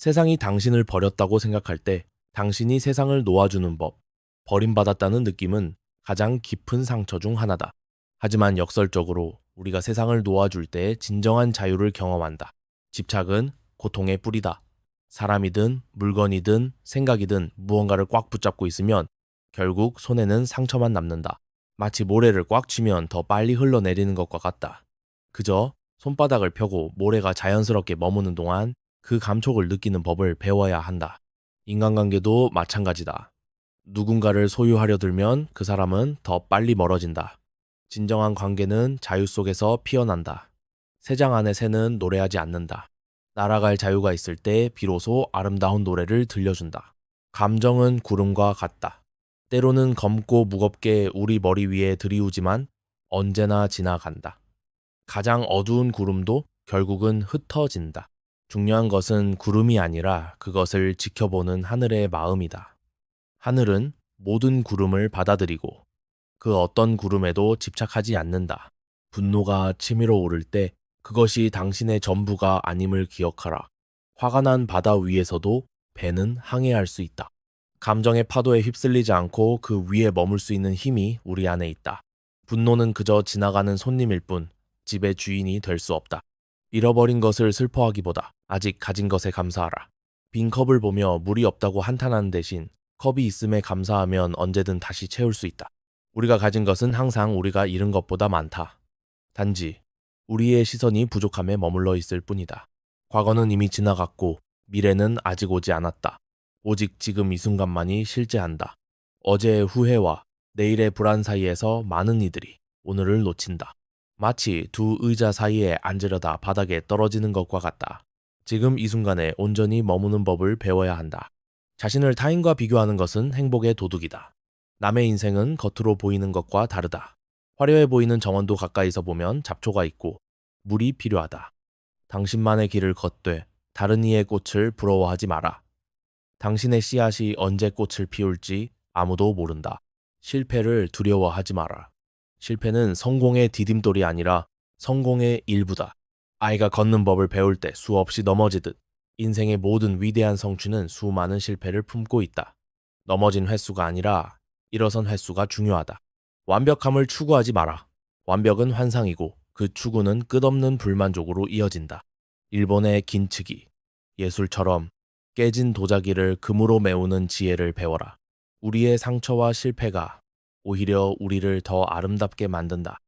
세상이 당신을 버렸다고 생각할 때 당신이 세상을 놓아주는 법, 버림받았다는 느낌은 가장 깊은 상처 중 하나다. 하지만 역설적으로 우리가 세상을 놓아줄 때 진정한 자유를 경험한다. 집착은 고통의 뿌리다. 사람이든 물건이든 생각이든 무언가를 꽉 붙잡고 있으면 결국 손에는 상처만 남는다. 마치 모래를 꽉 쥐면 더 빨리 흘러내리는 것과 같다. 그저 손바닥을 펴고 모래가 자연스럽게 머무는 동안 그 감촉을 느끼는 법을 배워야 한다. 인간관계도 마찬가지다. 누군가를 소유하려 들면 그 사람은 더 빨리 멀어진다. 진정한 관계는 자유 속에서 피어난다. 새장 안의 새는 노래하지 않는다. 날아갈 자유가 있을 때 비로소 아름다운 노래를 들려준다. 감정은 구름과 같다. 때로는 검고 무겁게 우리 머리 위에 들이우지만 언제나 지나간다. 가장 어두운 구름도 결국은 흩어진다. 중요한 것은 구름이 아니라 그것을 지켜보는 하늘의 마음이다. 하늘은 모든 구름을 받아들이고 그 어떤 구름에도 집착하지 않는다. 분노가 치밀어 오를 때 그것이 당신의 전부가 아님을 기억하라. 화가 난 바다 위에서도 배는 항해할 수 있다. 감정의 파도에 휩쓸리지 않고 그 위에 머물 수 있는 힘이 우리 안에 있다. 분노는 그저 지나가는 손님일 뿐 집의 주인이 될 수 없다. 잃어버린 것을 슬퍼하기보다 아직 가진 것에 감사하라. 빈 컵을 보며 물이 없다고 한탄하는 대신 컵이 있음에 감사하면 언제든 다시 채울 수 있다. 우리가 가진 것은 항상 우리가 잃은 것보다 많다. 단지 우리의 시선이 부족함에 머물러 있을 뿐이다. 과거는 이미 지나갔고 미래는 아직 오지 않았다. 오직 지금 이 순간만이 실제한다. 어제의 후회와 내일의 불안 사이에서 많은 이들이 오늘을 놓친다. 마치 두 의자 사이에 앉으려다 바닥에 떨어지는 것과 같다. 지금 이 순간에 온전히 머무는 법을 배워야 한다. 자신을 타인과 비교하는 것은 행복의 도둑이다. 남의 인생은 겉으로 보이는 것과 다르다. 화려해 보이는 정원도 가까이서 보면 잡초가 있고 물이 필요하다. 당신만의 길을 걷되 다른 이의 꽃을 부러워하지 마라. 당신의 씨앗이 언제 꽃을 피울지 아무도 모른다. 실패를 두려워하지 마라. 실패는 성공의 디딤돌이 아니라 성공의 일부다. 아이가 걷는 법을 배울 때 수없이 넘어지듯 인생의 모든 위대한 성취는 수많은 실패를 품고 있다. 넘어진 횟수가 아니라 일어선 횟수가 중요하다. 완벽함을 추구하지 마라. 완벽은 환상이고 그 추구는 끝없는 불만족으로 이어진다. 일본의 긴츠기, 예술처럼 깨진 도자기를 금으로 메우는 지혜를 배워라. 우리의 상처와 실패가 오히려 우리를 더 아름답게 만든다.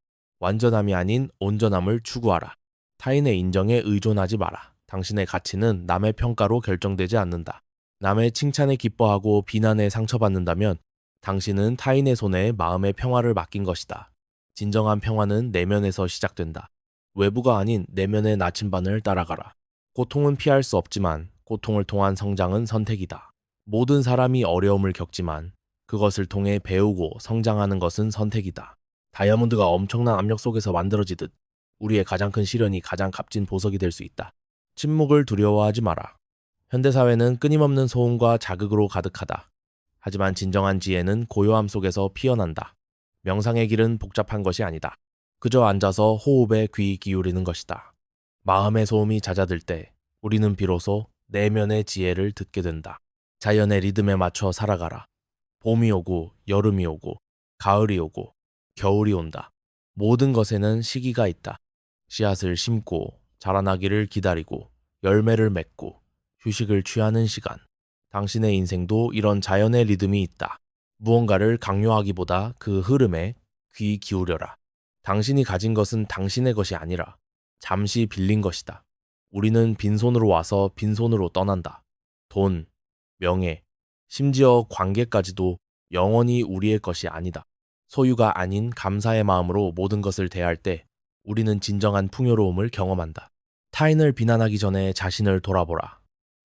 완전함이 아닌 온전함을 추구하라. 타인의 인정에 의존하지 마라. 당신의 가치는 남의 평가로 결정되지 않는다. 남의 칭찬에 기뻐하고 비난에 상처받는다면 당신은 타인의 손에 마음의 평화를 맡긴 것이다. 진정한 평화는 내면에서 시작된다. 외부가 아닌 내면의 나침반을 따라가라. 고통은 피할 수 없지만 고통을 통한 성장은 선택이다. 모든 사람이 어려움을 겪지만 그것을 통해 배우고 성장하는 것은 선택이다. 다이아몬드가 엄청난 압력 속에서 만들어지듯 우리의 가장 큰 시련이 가장 값진 보석이 될 수 있다. 침묵을 두려워하지 마라. 현대사회는 끊임없는 소음과 자극으로 가득하다. 하지만 진정한 지혜는 고요함 속에서 피어난다. 명상의 길은 복잡한 것이 아니다. 그저 앉아서 호흡에 귀 기울이는 것이다. 마음의 소음이 잦아들 때 우리는 비로소 내면의 지혜를 듣게 된다. 자연의 리듬에 맞춰 살아가라. 봄이 오고 여름이 오고 가을이 오고 겨울이 온다. 모든 것에는 시기가 있다. 씨앗을 심고 자라나기를 기다리고 열매를 맺고 휴식을 취하는 시간. 당신의 인생도 이런 자연의 리듬이 있다. 무언가를 강요하기보다 그 흐름에 귀 기울여라. 당신이 가진 것은 당신의 것이 아니라 잠시 빌린 것이다. 우리는 빈손으로 와서 빈손으로 떠난다. 돈, 명예, 심지어 관계까지도 영원히 우리의 것이 아니다. 소유가 아닌 감사의 마음으로 모든 것을 대할 때 우리는 진정한 풍요로움을 경험한다. 타인을 비난하기 전에 자신을 돌아보라.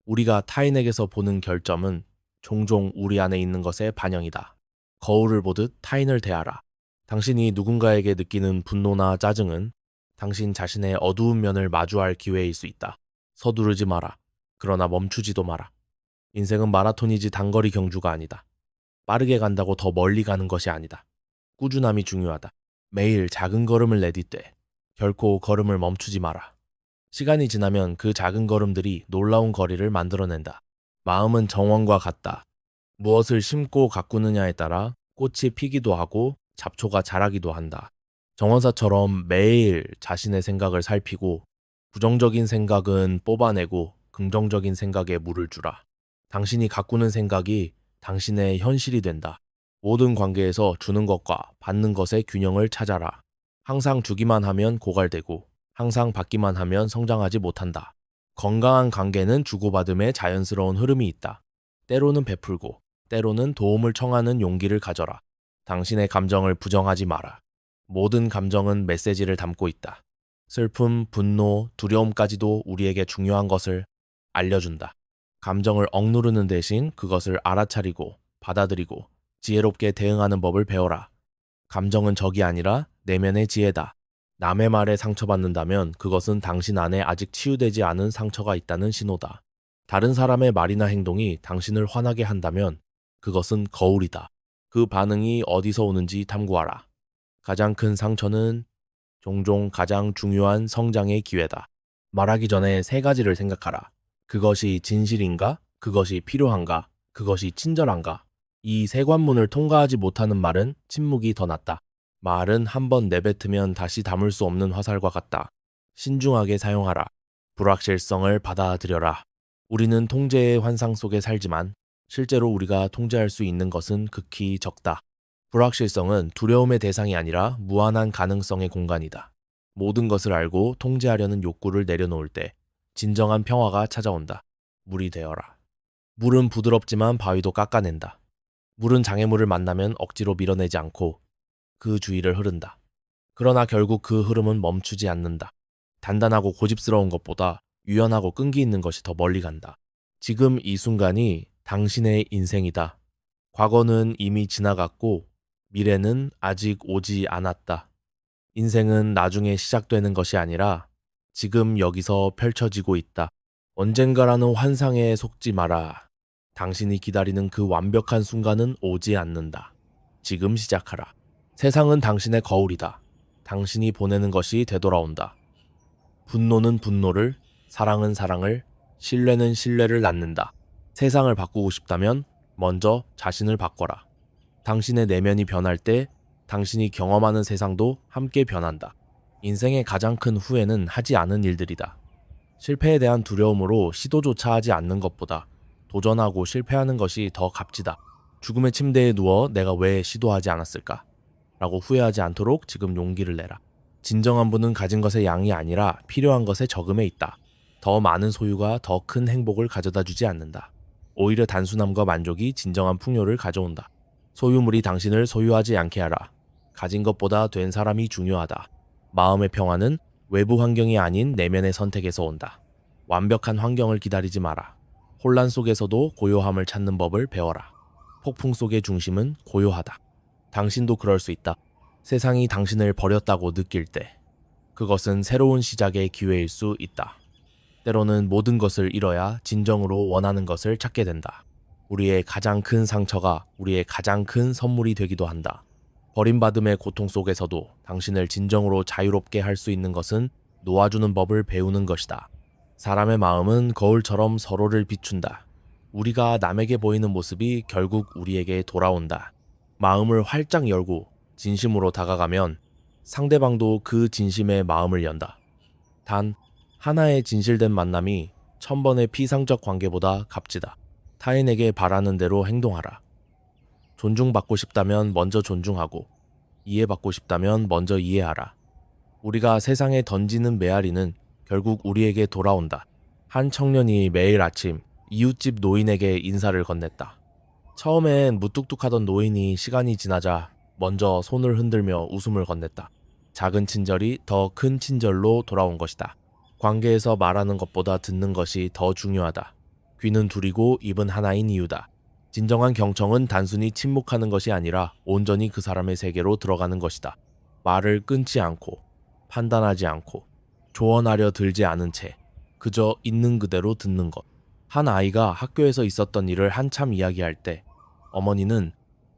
우리가 타인에게서 보는 결점은 종종 우리 안에 있는 것의 반영이다. 거울을 보듯 타인을 대하라. 당신이 누군가에게 느끼는 분노나 짜증은 당신 자신의 어두운 면을 마주할 기회일 수 있다. 서두르지 마라. 그러나 멈추지도 마라. 인생은 마라톤이지 단거리 경주가 아니다. 빠르게 간다고 더 멀리 가는 것이 아니다. 꾸준함이 중요하다. 매일 작은 걸음을 내딛되 결코 걸음을 멈추지 마라. 시간이 지나면 그 작은 걸음들이 놀라운 거리를 만들어낸다. 마음은 정원과 같다. 무엇을 심고 가꾸느냐에 따라 꽃이 피기도 하고 잡초가 자라기도 한다. 정원사처럼 매일 자신의 생각을 살피고 부정적인 생각은 뽑아내고 긍정적인 생각에 물을 주라. 당신이 가꾸는 생각이 당신의 현실이 된다. 모든 관계에서 주는 것과 받는 것의 균형을 찾아라. 항상 주기만 하면 고갈되고 항상 받기만 하면 성장하지 못한다. 건강한 관계는 주고받음의 자연스러운 흐름이 있다. 때로는 베풀고 때로는 도움을 청하는 용기를 가져라. 당신의 감정을 부정하지 마라. 모든 감정은 메시지를 담고 있다. 슬픔, 분노, 두려움까지도 우리에게 중요한 것을 알려준다. 감정을 억누르는 대신 그것을 알아차리고 받아들이고 지혜롭게 대응하는 법을 배워라. 감정은 적이 아니라 내면의 지혜다. 남의 말에 상처받는다면 그것은 당신 안에 아직 치유되지 않은 상처가 있다는 신호다. 다른 사람의 말이나 행동이 당신을 화나게 한다면 그것은 거울이다. 그 반응이 어디서 오는지 탐구하라. 가장 큰 상처는 종종 가장 중요한 성장의 기회다. 말하기 전에 세 가지를 생각하라. 그것이 진실인가? 그것이 필요한가? 그것이 친절한가? 이 세 관문을 통과하지 못하는 말은 침묵이 더 낫다. 말은 한번 내뱉으면 다시 담을 수 없는 화살과 같다. 신중하게 사용하라. 불확실성을 받아들여라. 우리는 통제의 환상 속에 살지만 실제로 우리가 통제할 수 있는 것은 극히 적다. 불확실성은 두려움의 대상이 아니라 무한한 가능성의 공간이다. 모든 것을 알고 통제하려는 욕구를 내려놓을 때 진정한 평화가 찾아온다. 물이 되어라. 물은 부드럽지만 바위도 깎아낸다. 물은 장애물을 만나면 억지로 밀어내지 않고 그 주위를 흐른다. 그러나 결국 그 흐름은 멈추지 않는다. 단단하고 고집스러운 것보다 유연하고 끈기 있는 것이 더 멀리 간다. 지금 이 순간이 당신의 인생이다. 과거는 이미 지나갔고 미래는 아직 오지 않았다. 인생은 나중에 시작되는 것이 아니라 지금 여기서 펼쳐지고 있다. 언젠가라는 환상에 속지 마라. 당신이 기다리는 그 완벽한 순간은 오지 않는다. 지금 시작하라. 세상은 당신의 거울이다. 당신이 보내는 것이 되돌아온다. 분노는 분노를, 사랑은 사랑을, 신뢰는 신뢰를 낳는다. 세상을 바꾸고 싶다면 먼저 자신을 바꿔라. 당신의 내면이 변할 때 당신이 경험하는 세상도 함께 변한다. 인생의 가장 큰 후회는 하지 않은 일들이다. 실패에 대한 두려움으로 시도조차 하지 않는 것보다 도전하고 실패하는 것이 더 값지다. 죽음의 침대에 누워 내가 왜 시도하지 않았을까? 라고 후회하지 않도록 지금 용기를 내라. 진정한 분은 가진 것의 양이 아니라 필요한 것의 적음에 있다. 더 많은 소유가 더 큰 행복을 가져다 주지 않는다. 오히려 단순함과 만족이 진정한 풍요를 가져온다. 소유물이 당신을 소유하지 않게 하라. 가진 것보다 된 사람이 중요하다. 마음의 평화는 외부 환경이 아닌 내면의 선택에서 온다. 완벽한 환경을 기다리지 마라. 혼란 속에서도 고요함을 찾는 법을 배워라. 폭풍 속의 중심은 고요하다. 당신도 그럴 수 있다. 세상이 당신을 버렸다고 느낄 때 그것은 새로운 시작의 기회일 수 있다. 때로는 모든 것을 잃어야 진정으로 원하는 것을 찾게 된다. 우리의 가장 큰 상처가 우리의 가장 큰 선물이 되기도 한다. 버림받음의 고통 속에서도 당신을 진정으로 자유롭게 할 수 있는 것은 놓아주는 법을 배우는 것이다. 사람의 마음은 거울처럼 서로를 비춘다. 우리가 남에게 보이는 모습이 결국 우리에게 돌아온다. 마음을 활짝 열고 진심으로 다가가면 상대방도 그 진심에 마음을 연다. 단 하나의 진실된 만남이 1000번의 피상적 관계보다 값지다. 타인에게 바라는 대로 행동하라. 존중받고 싶다면 먼저 존중하고 이해받고 싶다면 먼저 이해하라. 우리가 세상에 던지는 메아리는 결국 우리에게 돌아온다. 한 청년이 매일 아침 이웃집 노인에게 인사를 건넸다. 처음엔 무뚝뚝하던 노인이 시간이 지나자 먼저 손을 흔들며 웃음을 건넸다. 작은 친절이 더 큰 친절로 돌아온 것이다. 관계에서 말하는 것보다 듣는 것이 더 중요하다. 귀는 둘이고 입은 하나인 이유다. 진정한 경청은 단순히 침묵하는 것이 아니라 온전히 그 사람의 세계로 들어가는 것이다. 말을 끊지 않고 판단하지 않고 조언하려 들지 않은 채 그저 있는 그대로 듣는 것. 한 아이가 학교에서 있었던 일을 한참 이야기할 때 어머니는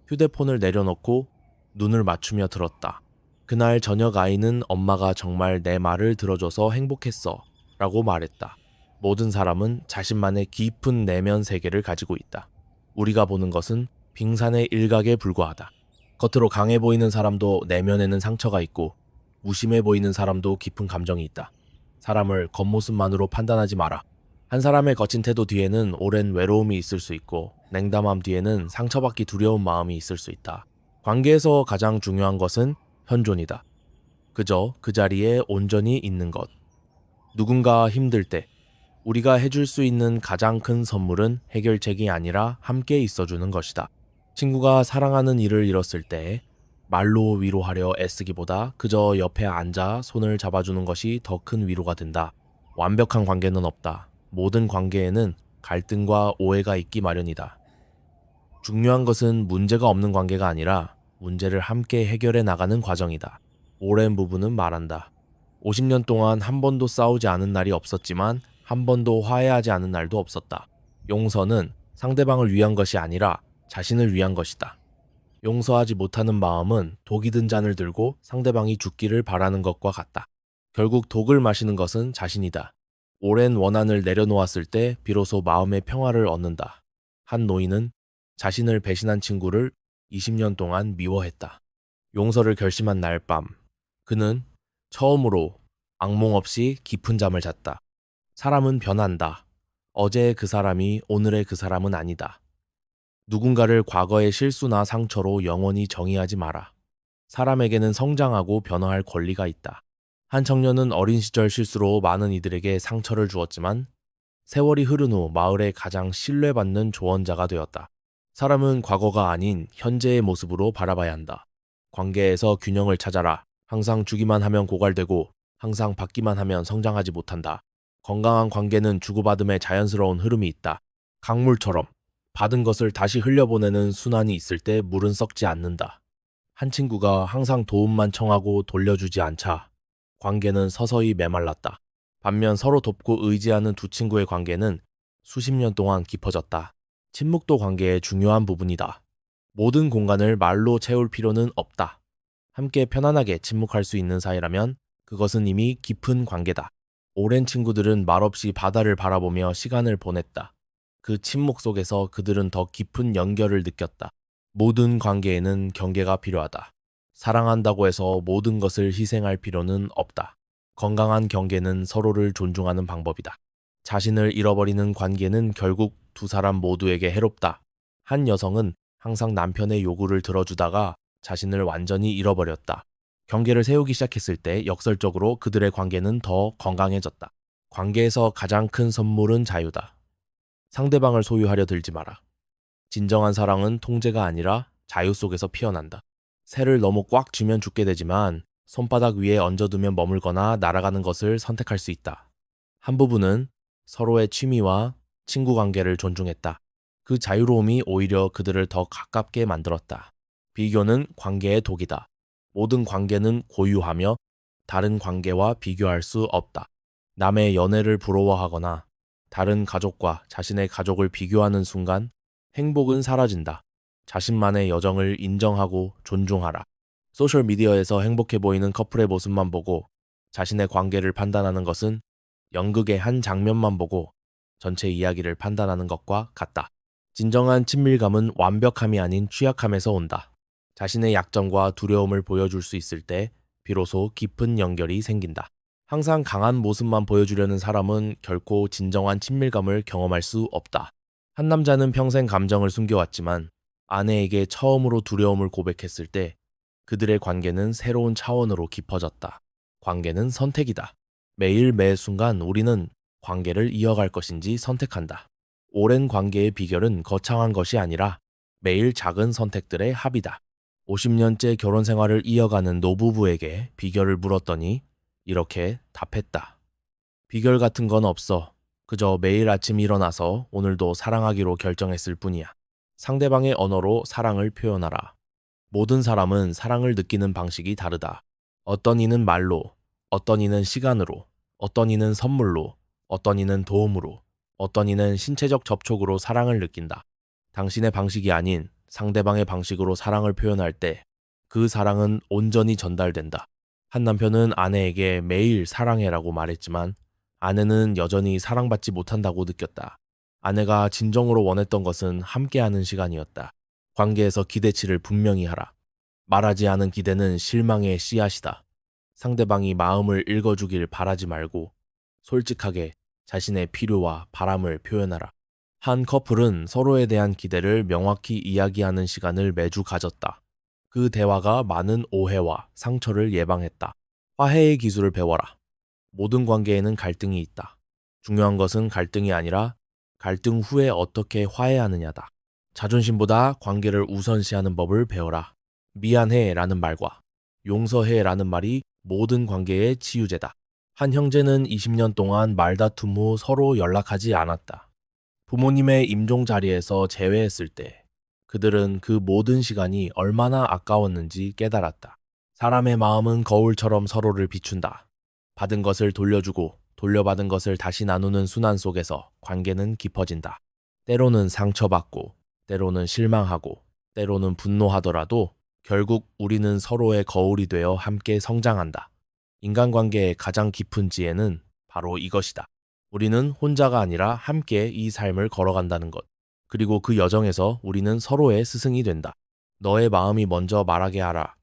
휴대폰을 내려놓고 눈을 맞추며 들었다. 그날 저녁 아이는 엄마가 정말 내 말을 들어줘서 행복했어 라고 말했다. 모든 사람은 자신만의 깊은 내면 세계를 가지고 있다. 우리가 보는 것은 빙산의 일각에 불과하다. 겉으로 강해 보이는 사람도 내면에는 상처가 있고 무심해 보이는 사람도 깊은 감정이 있다. 사람을 겉모습만으로 판단하지 마라. 한 사람의 거친 태도 뒤에는 오랜 외로움이 있을 수 있고 냉담함 뒤에는 상처받기 두려운 마음이 있을 수 있다. 관계에서 가장 중요한 것은 현존이다. 그저 그 자리에 온전히 있는 것. 누군가 힘들 때 우리가 해줄 수 있는 가장 큰 선물은 해결책이 아니라 함께 있어주는 것이다. 친구가 사랑하는 이를 잃었을 때 말로 위로하려 애쓰기보다 그저 옆에 앉아 손을 잡아주는 것이 더 큰 위로가 된다. 완벽한 관계는 없다. 모든 관계에는 갈등과 오해가 있기 마련이다. 중요한 것은 문제가 없는 관계가 아니라 문제를 함께 해결해 나가는 과정이다. 오랜 부부는 말한다. 50년 동안 한 번도 싸우지 않은 날이 없었지만 한 번도 화해하지 않은 날도 없었다. 용서는 상대방을 위한 것이 아니라 자신을 위한 것이다. 용서하지 못하는 마음은 독이 든 잔을 들고 상대방이 죽기를 바라는 것과 같다. 결국 독을 마시는 것은 자신이다. 오랜 원한을 내려놓았을 때 비로소 마음의 평화를 얻는다. 한 노인은 자신을 배신한 친구를 20년 동안 미워했다. 용서를 결심한 날 밤, 그는 처음으로 악몽 없이 깊은 잠을 잤다. 사람은 변한다. 어제의 그 사람이 오늘의 그 사람은 아니다. 누군가를 과거의 실수나 상처로 영원히 정의하지 마라. 사람에게는 성장하고 변화할 권리가 있다. 한 청년은 어린 시절 실수로 많은 이들에게 상처를 주었지만 세월이 흐른 후 마을의 가장 신뢰받는 조언자가 되었다. 사람은 과거가 아닌 현재의 모습으로 바라봐야 한다. 관계에서 균형을 찾아라. 항상 주기만 하면 고갈되고 항상 받기만 하면 성장하지 못한다. 건강한 관계는 주고받음의 자연스러운 흐름이 있다. 강물처럼 받은 것을 다시 흘려보내는 순환이 있을 때 물은 썩지 않는다. 한 친구가 항상 도움만 청하고 돌려주지 않자 관계는 서서히 메말랐다. 반면 서로 돕고 의지하는 두 친구의 관계는 수십 년 동안 깊어졌다. 침묵도 관계의 중요한 부분이다. 모든 공간을 말로 채울 필요는 없다. 함께 편안하게 침묵할 수 있는 사이라면 그것은 이미 깊은 관계다. 오랜 친구들은 말없이 바다를 바라보며 시간을 보냈다. 그 침묵 속에서 그들은 더 깊은 연결을 느꼈다. 모든 관계에는 경계가 필요하다. 사랑한다고 해서 모든 것을 희생할 필요는 없다. 건강한 경계는 서로를 존중하는 방법이다. 자신을 잃어버리는 관계는 결국 두 사람 모두에게 해롭다. 한 여성은 항상 남편의 요구를 들어주다가 자신을 완전히 잃어버렸다. 경계를 세우기 시작했을 때 역설적으로 그들의 관계는 더 건강해졌다. 관계에서 가장 큰 선물은 자유다. 상대방을 소유하려 들지 마라. 진정한 사랑은 통제가 아니라 자유 속에서 피어난다. 새를 너무 꽉 쥐면 죽게 되지만 손바닥 위에 얹어두면 머물거나 날아가는 것을 선택할 수 있다. 한 부부는 서로의 취미와 친구 관계를 존중했다. 그 자유로움이 오히려 그들을 더 가깝게 만들었다. 비교는 관계의 독이다. 모든 관계는 고유하며 다른 관계와 비교할 수 없다. 남의 연애를 부러워하거나 다른 가족과 자신의 가족을 비교하는 순간 행복은 사라진다. 자신만의 여정을 인정하고 존중하라. 소셜미디어에서 행복해 보이는 커플의 모습만 보고 자신의 관계를 판단하는 것은 연극의 한 장면만 보고 전체 이야기를 판단하는 것과 같다. 진정한 친밀감은 완벽함이 아닌 취약함에서 온다. 자신의 약점과 두려움을 보여줄 수 있을 때 비로소 깊은 연결이 생긴다. 항상 강한 모습만 보여주려는 사람은 결코 진정한 친밀감을 경험할 수 없다. 한 남자는 평생 감정을 숨겨왔지만 아내에게 처음으로 두려움을 고백했을 때 그들의 관계는 새로운 차원으로 깊어졌다. 관계는 선택이다. 매일 매 순간 우리는 관계를 이어갈 것인지 선택한다. 오랜 관계의 비결은 거창한 것이 아니라 매일 작은 선택들의 합이다. 50년째 결혼 생활을 이어가는 노부부에게 비결을 물었더니 이렇게 답했다. 비결 같은 건 없어. 그저 매일 아침 일어나서 오늘도 사랑하기로 결정했을 뿐이야. 상대방의 언어로 사랑을 표현하라. 모든 사람은 사랑을 느끼는 방식이 다르다. 어떤 이는 말로, 어떤 이는 시간으로, 어떤 이는 선물로, 어떤 이는 도움으로, 어떤 이는 신체적 접촉으로 사랑을 느낀다. 당신의 방식이 아닌 상대방의 방식으로 사랑을 표현할 때 그 사랑은 온전히 전달된다. 한 남편은 아내에게 매일 사랑해라고 말했지만 아내는 여전히 사랑받지 못한다고 느꼈다. 아내가 진정으로 원했던 것은 함께하는 시간이었다. 관계에서 기대치를 분명히 하라. 말하지 않은 기대는 실망의 씨앗이다. 상대방이 마음을 읽어주길 바라지 말고 솔직하게 자신의 필요와 바람을 표현하라. 한 커플은 서로에 대한 기대를 명확히 이야기하는 시간을 매주 가졌다. 그 대화가 많은 오해와 상처를 예방했다. 화해의 기술을 배워라. 모든 관계에는 갈등이 있다. 중요한 것은 갈등이 아니라 갈등 후에 어떻게 화해하느냐다. 자존심보다 관계를 우선시하는 법을 배워라. 미안해 라는 말과 용서해 라는 말이 모든 관계의 치유제다. 한 형제는 20년 동안 말다툼 후 서로 연락하지 않았다. 부모님의 임종 자리에서 제외했을 때 그들은 그 모든 시간이 얼마나 아까웠는지 깨달았다. 사람의 마음은 거울처럼 서로를 비춘다. 받은 것을 돌려주고 돌려받은 것을 다시 나누는 순환 속에서 관계는 깊어진다. 때로는 상처받고, 때로는 실망하고, 때로는 분노하더라도 결국 우리는 서로의 거울이 되어 함께 성장한다. 인간관계의 가장 깊은 지혜는 바로 이것이다. 우리는 혼자가 아니라 함께 이 삶을 걸어간다는 것. 그리고 그 여정에서 우리는 서로의 스승이 된다. 너의 마음이 먼저 말하게 하라.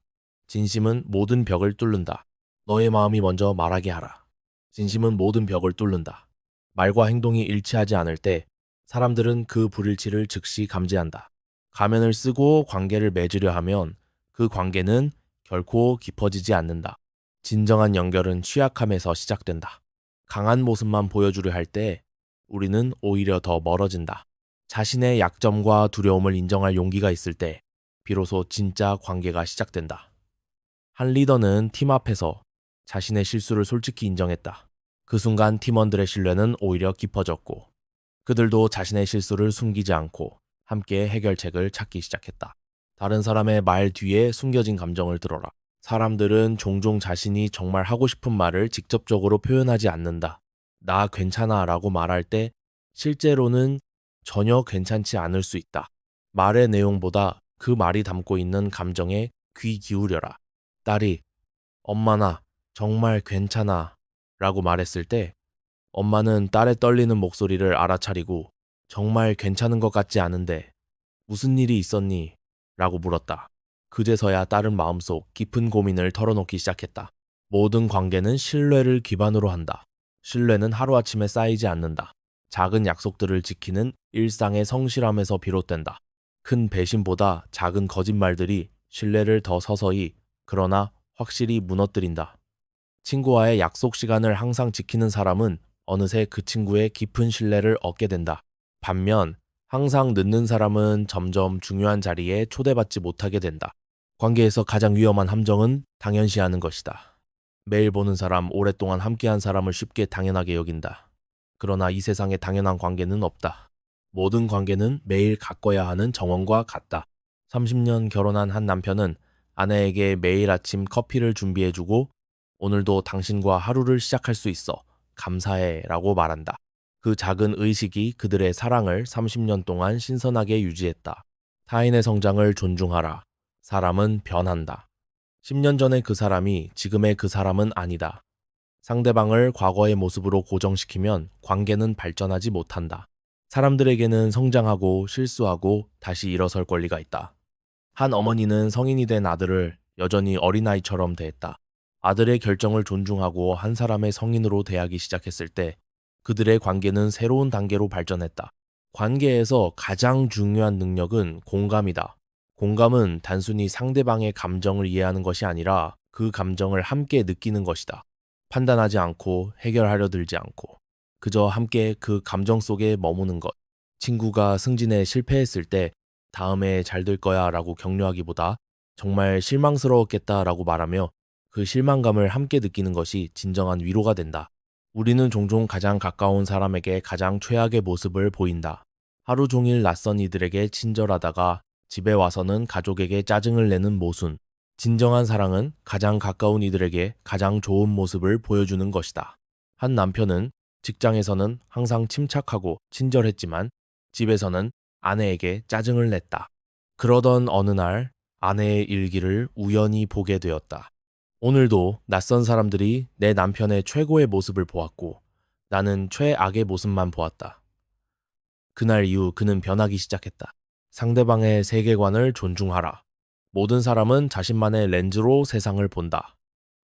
진심은 모든 벽을 뚫는다. 너의 마음이 먼저 말하게 하라. 진심은 모든 벽을 뚫는다. 말과 행동이 일치하지 않을 때 사람들은 그 불일치를 즉시 감지한다. 가면을 쓰고 관계를 맺으려 하면 그 관계는 결코 깊어지지 않는다. 진정한 연결은 취약함에서 시작된다. 강한 모습만 보여주려 할 때 우리는 오히려 더 멀어진다. 자신의 약점과 두려움을 인정할 용기가 있을 때 비로소 진짜 관계가 시작된다. 한 리더는 팀 앞에서 자신의 실수를 솔직히 인정했다. 그 순간 팀원들의 신뢰는 오히려 깊어졌고 그들도 자신의 실수를 숨기지 않고 함께 해결책을 찾기 시작했다. 다른 사람의 말 뒤에 숨겨진 감정을 들어라. 사람들은 종종 자신이 정말 하고 싶은 말을 직접적으로 표현하지 않는다. 나 괜찮아 라고 말할 때 실제로는 전혀 괜찮지 않을 수 있다. 말의 내용보다 그 말이 담고 있는 감정에 귀 기울여라. 딸이 엄마 나 정말 괜찮아 라고 말했을 때 엄마는 딸의 떨리는 목소리를 알아차리고 정말 괜찮은 것 같지 않은데 무슨 일이 있었니? 라고 물었다. 그제서야 딸은 마음속 깊은 고민을 털어놓기 시작했다. 모든 관계는 신뢰를 기반으로 한다. 신뢰는 하루아침에 쌓이지 않는다. 작은 약속들을 지키는 일상의 성실함에서 비롯된다. 큰 배신보다 작은 거짓말들이 신뢰를 더 서서히 그러나 확실히 무너뜨린다. 친구와의 약속 시간을 항상 지키는 사람은 어느새 그 친구의 깊은 신뢰를 얻게 된다. 반면 항상 늦는 사람은 점점 중요한 자리에 초대받지 못하게 된다. 관계에서 가장 위험한 함정은 당연시하는 것이다. 매일 보는 사람, 오랫동안 함께한 사람을 쉽게 당연하게 여긴다. 그러나 이 세상에 당연한 관계는 없다. 모든 관계는 매일 가꿔야 하는 정원과 같다. 30년 결혼한 한 남편은 아내에게 매일 아침 커피를 준비해주고 오늘도 당신과 하루를 시작할 수 있어 감사해 라고 말한다. 그 작은 의식이 그들의 사랑을 30년 동안 신선하게 유지했다. 타인의 성장을 존중하라. 사람은 변한다. 10년 전의 그 사람이 지금의 그 사람은 아니다. 상대방을 과거의 모습으로 고정시키면 관계는 발전하지 못한다. 사람들에게는 성장하고 실수하고 다시 일어설 권리가 있다. 한 어머니는 성인이 된 아들을 여전히 어린아이처럼 대했다. 아들의 결정을 존중하고 한 사람의 성인으로 대하기 시작했을 때 그들의 관계는 새로운 단계로 발전했다. 관계에서 가장 중요한 능력은 공감이다. 공감은 단순히 상대방의 감정을 이해하는 것이 아니라 그 감정을 함께 느끼는 것이다. 판단하지 않고 해결하려 들지 않고 그저 함께 그 감정 속에 머무는 것. 친구가 승진에 실패했을 때 다음에 잘 될 거야 라고 격려하기보다 정말 실망스러웠겠다 라고 말하며 그 실망감을 함께 느끼는 것이 진정한 위로가 된다. 우리는 종종 가장 가까운 사람에게 가장 최악의 모습을 보인다. 하루 종일 낯선 이들에게 친절하다가 집에 와서는 가족에게 짜증을 내는 모순. 진정한 사랑은 가장 가까운 이들에게 가장 좋은 모습을 보여주는 것이다. 한 남편은 직장에서는 항상 침착하고 친절했지만 집에서는 아내에게 짜증을 냈다. 그러던 어느 날 아내의 일기를 우연히 보게 되었다. 오늘도 낯선 사람들이 내 남편의 최고의 모습을 보았고 나는 최악의 모습만 보았다. 그날 이후 그는 변하기 시작했다. 상대방의 세계관을 존중하라. 모든 사람은 자신만의 렌즈로 세상을 본다.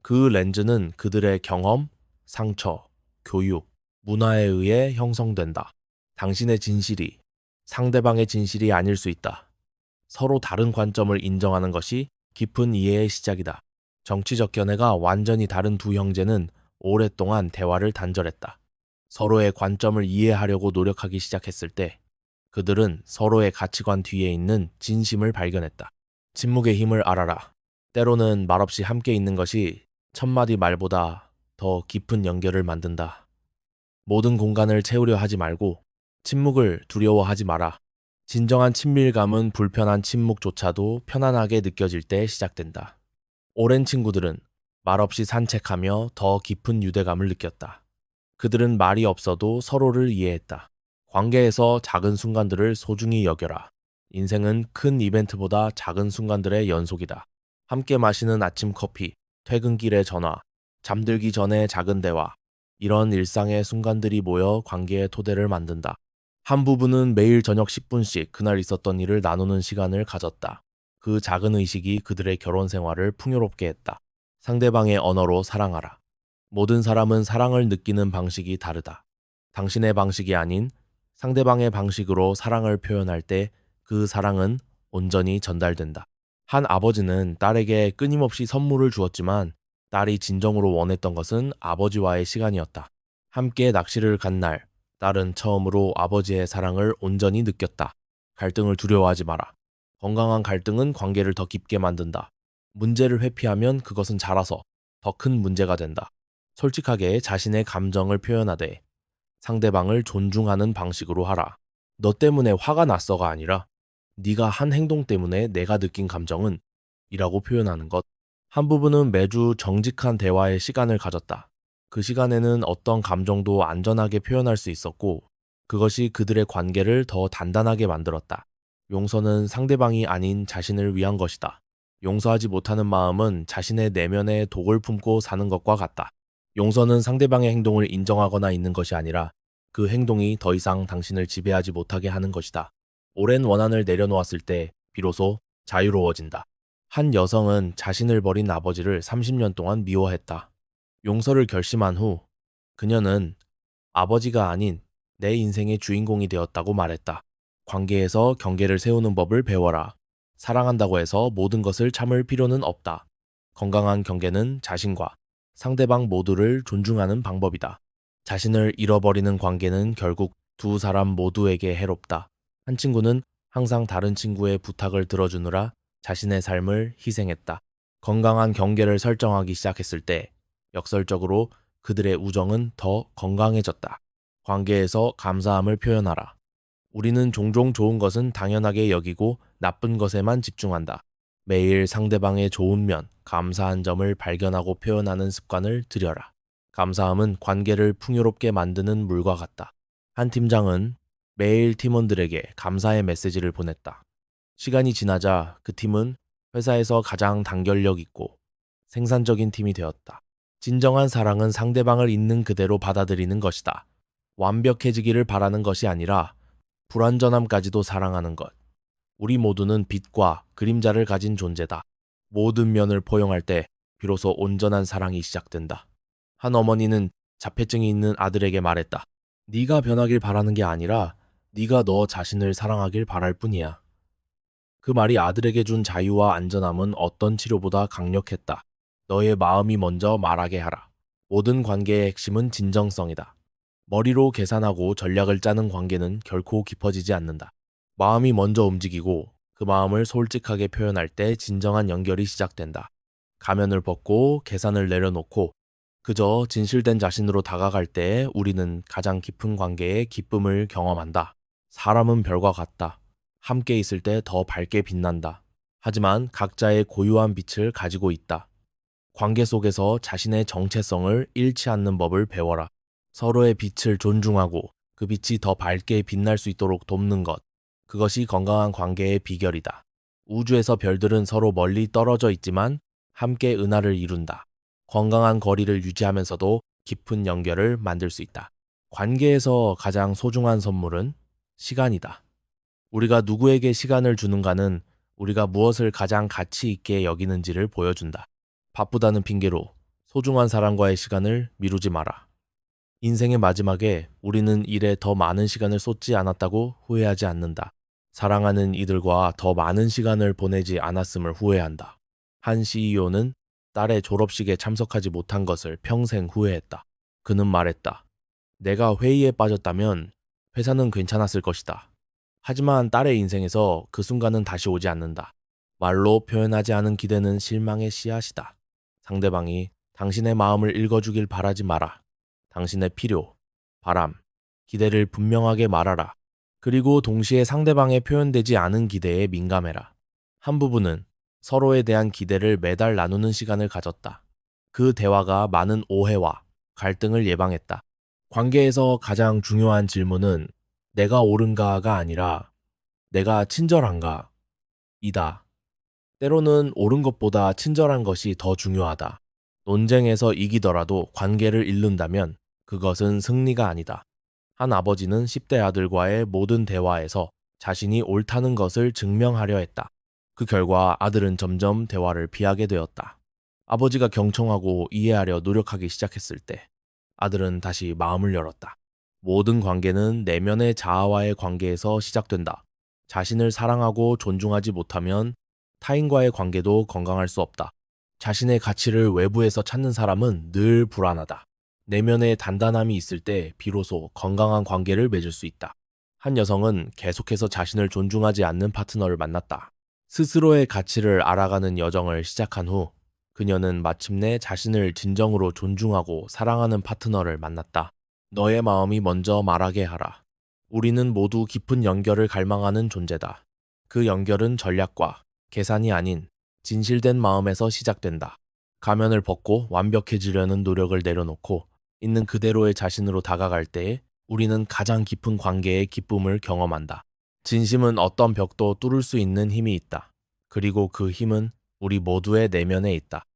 그 렌즈는 그들의 경험, 상처, 교육, 문화에 의해 형성된다. 당신의 진실이 상대방의 진실이 아닐 수 있다. 서로 다른 관점을 인정하는 것이 깊은 이해의 시작이다. 정치적 견해가 완전히 다른 두 형제는 오랫동안 대화를 단절했다. 서로의 관점을 이해하려고 노력하기 시작했을 때 그들은 서로의 가치관 뒤에 있는 진심을 발견했다. 침묵의 힘을 알아라. 때로는 말없이 함께 있는 것이 천마디 말보다 더 깊은 연결을 만든다. 모든 공간을 채우려 하지 말고 침묵을 두려워하지 마라. 진정한 친밀감은 불편한 침묵조차도 편안하게 느껴질 때 시작된다. 오랜 친구들은 말없이 산책하며 더 깊은 유대감을 느꼈다. 그들은 말이 없어도 서로를 이해했다. 관계에서 작은 순간들을 소중히 여겨라. 인생은 큰 이벤트보다 작은 순간들의 연속이다. 함께 마시는 아침 커피, 퇴근길의 전화, 잠들기 전에 작은 대화. 이런 일상의 순간들이 모여 관계의 토대를 만든다. 한 부부는 매일 저녁 10분씩 그날 있었던 일을 나누는 시간을 가졌다. 그 작은 의식이 그들의 결혼 생활을 풍요롭게 했다. 상대방의 언어로 사랑하라. 모든 사람은 사랑을 느끼는 방식이 다르다. 당신의 방식이 아닌 상대방의 방식으로 사랑을 표현할 때 그 사랑은 온전히 전달된다. 한 아버지는 딸에게 끊임없이 선물을 주었지만 딸이 진정으로 원했던 것은 아버지와의 시간이었다. 함께 낚시를 간 날, 딸은 처음으로 아버지의 사랑을 온전히 느꼈다. 갈등을 두려워하지 마라. 건강한 갈등은 관계를 더 깊게 만든다. 문제를 회피하면 그것은 자라서 더 큰 문제가 된다. 솔직하게 자신의 감정을 표현하되 상대방을 존중하는 방식으로 하라. 너 때문에 화가 났어가 아니라 네가 한 행동 때문에 내가 느낀 감정은 이라고 표현하는 것. 한 부부는 매주 정직한 대화의 시간을 가졌다. 그 시간에는 어떤 감정도 안전하게 표현할 수 있었고 그것이 그들의 관계를 더 단단하게 만들었다. 용서는 상대방이 아닌 자신을 위한 것이다. 용서하지 못하는 마음은 자신의 내면에 독을 품고 사는 것과 같다. 용서는 상대방의 행동을 인정하거나 있는 것이 아니라 그 행동이 더 이상 당신을 지배하지 못하게 하는 것이다. 오랜 원한을 내려놓았을 때 비로소 자유로워진다. 한 여성은 자신을 버린 아버지를 30년 동안 미워했다. 용서를 결심한 후 그녀는 아버지가 아닌 내 인생의 주인공이 되었다고 말했다. 관계에서 경계를 세우는 법을 배워라. 사랑한다고 해서 모든 것을 참을 필요는 없다. 건강한 경계는 자신과 상대방 모두를 존중하는 방법이다. 자신을 잃어버리는 관계는 결국 두 사람 모두에게 해롭다. 한 친구는 항상 다른 친구의 부탁을 들어주느라 자신의 삶을 희생했다. 건강한 경계를 설정하기 시작했을 때 역설적으로 그들의 우정은 더 건강해졌다. 관계에서 감사함을 표현하라. 우리는 종종 좋은 것은 당연하게 여기고 나쁜 것에만 집중한다. 매일 상대방의 좋은 면, 감사한 점을 발견하고 표현하는 습관을 들여라. 감사함은 관계를 풍요롭게 만드는 물과 같다. 한 팀장은 매일 팀원들에게 감사의 메시지를 보냈다. 시간이 지나자 그 팀은 회사에서 가장 단결력 있고 생산적인 팀이 되었다. 진정한 사랑은 상대방을 있는 그대로 받아들이는 것이다. 완벽해지기를 바라는 것이 아니라 불완전함까지도 사랑하는 것. 우리 모두는 빛과 그림자를 가진 존재다. 모든 면을 포용할 때 비로소 온전한 사랑이 시작된다. 한 어머니는 자폐증이 있는 아들에게 말했다. 네가 변하길 바라는 게 아니라 네가 너 자신을 사랑하길 바랄 뿐이야. 그 말이 아들에게 준 자유와 안전함은 어떤 치료보다 강력했다. 너의 마음이 먼저 말하게 하라. 모든 관계의 핵심은 진정성이다. 머리로 계산하고 전략을 짜는 관계는 결코 깊어지지 않는다. 마음이 먼저 움직이고 그 마음을 솔직하게 표현할 때 진정한 연결이 시작된다. 가면을 벗고 계산을 내려놓고 그저 진실된 자신으로 다가갈 때 우리는 가장 깊은 관계의 기쁨을 경험한다. 사람은 별과 같다. 함께 있을 때 더 밝게 빛난다. 하지만 각자의 고유한 빛을 가지고 있다. 관계 속에서 자신의 정체성을 잃지 않는 법을 배워라. 서로의 빛을 존중하고 그 빛이 더 밝게 빛날 수 있도록 돕는 것. 그것이 건강한 관계의 비결이다. 우주에서 별들은 서로 멀리 떨어져 있지만 함께 은하를 이룬다. 건강한 거리를 유지하면서도 깊은 연결을 만들 수 있다. 관계에서 가장 소중한 선물은 시간이다. 우리가 누구에게 시간을 주는가는 우리가 무엇을 가장 가치 있게 여기는지를 보여준다. 바쁘다는 핑계로 소중한 사람과의 시간을 미루지 마라. 인생의 마지막에 우리는 일에 더 많은 시간을 쏟지 않았다고 후회하지 않는다. 사랑하는 이들과 더 많은 시간을 보내지 않았음을 후회한다. 한 CEO는 딸의 졸업식에 참석하지 못한 것을 평생 후회했다. 그는 말했다. 내가 회의에 빠졌다면 회사는 괜찮았을 것이다. 하지만 딸의 인생에서 그 순간은 다시 오지 않는다. 말로 표현하지 않은 기대는 실망의 씨앗이다. 상대방이 당신의 마음을 읽어주길 바라지 마라. 당신의 필요, 바람, 기대를 분명하게 말하라. 그리고 동시에 상대방의 표현되지 않은 기대에 민감해라. 한 부부는 서로에 대한 기대를 매달 나누는 시간을 가졌다. 그 대화가 많은 오해와 갈등을 예방했다. 관계에서 가장 중요한 질문은 내가 옳은가가 아니라 내가 친절한가? 이다. 때로는 옳은 것보다 친절한 것이 더 중요하다. 논쟁에서 이기더라도 관계를 잃는다면 그것은 승리가 아니다. 한 아버지는 10대 아들과의 모든 대화에서 자신이 옳다는 것을 증명하려 했다. 그 결과 아들은 점점 대화를 피하게 되었다. 아버지가 경청하고 이해하려 노력하기 시작했을 때 아들은 다시 마음을 열었다. 모든 관계는 내면의 자아와의 관계에서 시작된다. 자신을 사랑하고 존중하지 못하면 타인과의 관계도 건강할 수 없다. 자신의 가치를 외부에서 찾는 사람은 늘 불안하다. 내면에 단단함이 있을 때 비로소 건강한 관계를 맺을 수 있다. 한 여성은 계속해서 자신을 존중하지 않는 파트너를 만났다. 스스로의 가치를 알아가는 여정을 시작한 후 그녀는 마침내 자신을 진정으로 존중하고 사랑하는 파트너를 만났다. 너의 마음이 먼저 말하게 하라. 우리는 모두 깊은 연결을 갈망하는 존재다. 그 연결은 전략과 계산이 아닌 진실된 마음에서 시작된다. 가면을 벗고 완벽해지려는 노력을 내려놓고 있는 그대로의 자신으로 다가갈 때에 우리는 가장 깊은 관계의 기쁨을 경험한다. 진심은 어떤 벽도 뚫을 수 있는 힘이 있다. 그리고 그 힘은 우리 모두의 내면에 있다.